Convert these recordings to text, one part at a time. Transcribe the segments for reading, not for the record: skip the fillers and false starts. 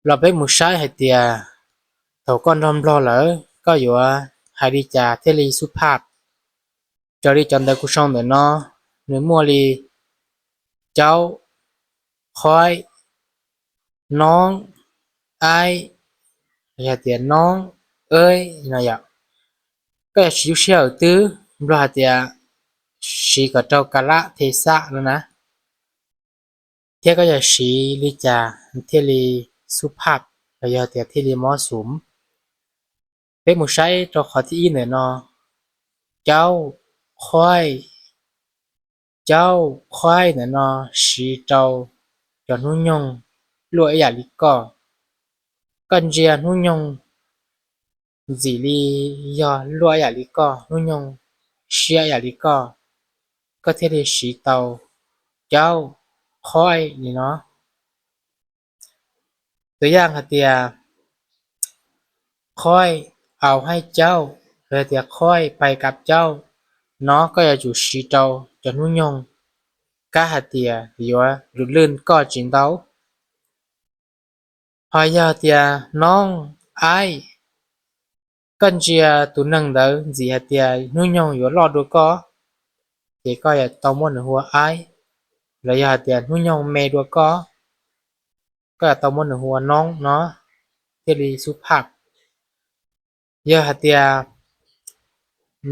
เราไปมุชายให้เตียถก้อนรอมรอเหลอก็อยู่ว่าหาดีจ่าเทลีสุภาพจอรีจันดากุชองเดนอหรือมัวลีเจ้าคอยน้องไออย่าเตียน้องเอ้ยนะอยากก็จะชิวเชี่ยวตื้อรอเตียชีกับเจ้ากะละเทสะแล้วนะเทียก็จะชีลิจาเทลีสุภาพแล้วอย่าเตียเทลีเหมาะสมเป็นมุชัยตัวขอที่อีเหนือนอเจ้าคอยเจ้าคอยเหนือนอชีเจ้าจอนหุ่นยงลวยอยาลิก่อกันเจียนหุ่นยงจีลียอลวยอยาลิก่อหุ่นยงเชียอยาลิก่อก็เทลีชีเตาเจ้าคอยนี่เนาะตัวอย่างค่ะเตียคอยเอาให้เจ้าเลยเตียคอยไปกับเจ้าเนาะก็จะอยู่ชีเตาจอนหุ่นยงก้าหาเตียหรือว่าหรือลื่นก็จินเตาพอยาเตียน้องไอ跟着都能到只下啲女用有攞到個，亦個又到麼能หัวไอแล้วยาเตียนุ่ยองเมดัวก็ตอมนหัวน้องเนาะเทลีสุภาพยาเตีย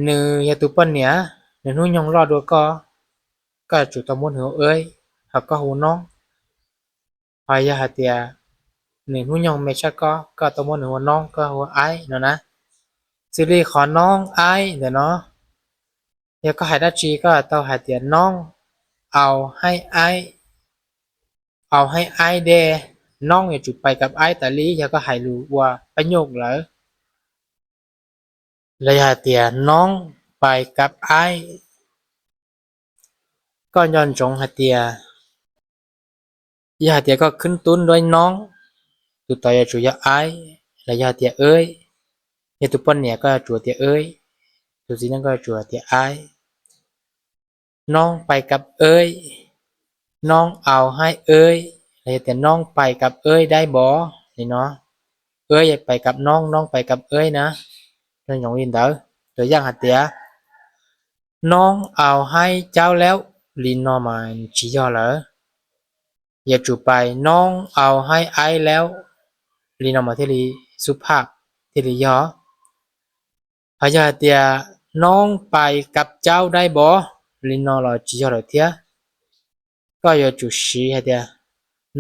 เนื้อยาตุปนเนี่ยเนื้อนุ่ยองรอดัวก็จุดตอมนหัวเอ้ยหักก็หัวน้องพายาเตียเนื้อนุ่ยองเมชก็ตอมนหัวน้องก็หัวไอเนาะนะสิริขอน้องไอเดี๋ยวเนาะยาก็หายดัจีก็เตาหายเตียน้องเอาให้ไอเอาให้ไอเดน้องอย่าจุดไปกับไอแต่ลีอย่าก็หายรู้ว่าประโยคเหรอระยะเตียน้องไปกับไอก็ย้อนจงหาเตียยาเตียก็ขึ้นตุ้นด้วยน้องตุต่อยาจุยาไอระยะเตียเอ้ยยาตุปนเนี่ยก็จัวเตียเอ้ยตุสินั่นก็จัวเตียไอน้องไปกับเอ้ยน้องเอาให้เอ้ยระยะเตียน้องไปกับเอ้ยได้บ่นี่เนาะเอ้ยไปกับน้องน้องไปกับเอ้ยนะนั่นอย่างวินเด้อตัวอย่างหาเตียน้องเอาให้เจ้าแล้วลินนอมันชี้ยอเหรออย่าจูไปน้องเอาให้ไอแล้วลินนอมาเทลีสุภาพเทลียอพยาเตียน้องไปกับเจ้าได้บ่ลินนอเราชี้ยอเหรอเทียก็อย่าจูชี้ให้เตีย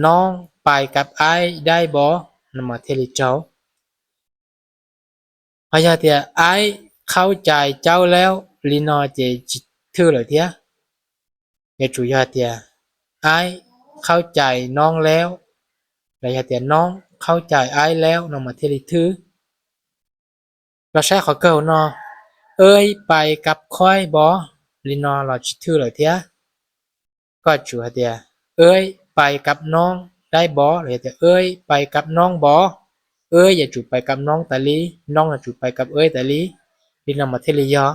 น้องไปกับไอได้บ่นำมาเทลีเจ้าพยาเตียไอเข้าใจเจ้าแล้วลินนอจะถือเหรอเทียอย่าจูยาเตียไอเข้าใจน้องแล้วระยะเตียน้องเข้าใจไอแล้วนำมาเทลิถือเราใช้ขอเกิลเนาะเอ้ยไปกับค่อยบอลินอเราจิถือเลยเทียก็จูฮะเตียเอ้ยไปกับน้องได้บอเลยเตียเอ้ยไปกับน้องบอเอ้ยอย่าจูไปกับน้องตาลีน้องอย่าจูไปกับเอ้ยตาลีลินอมาเทลิยอ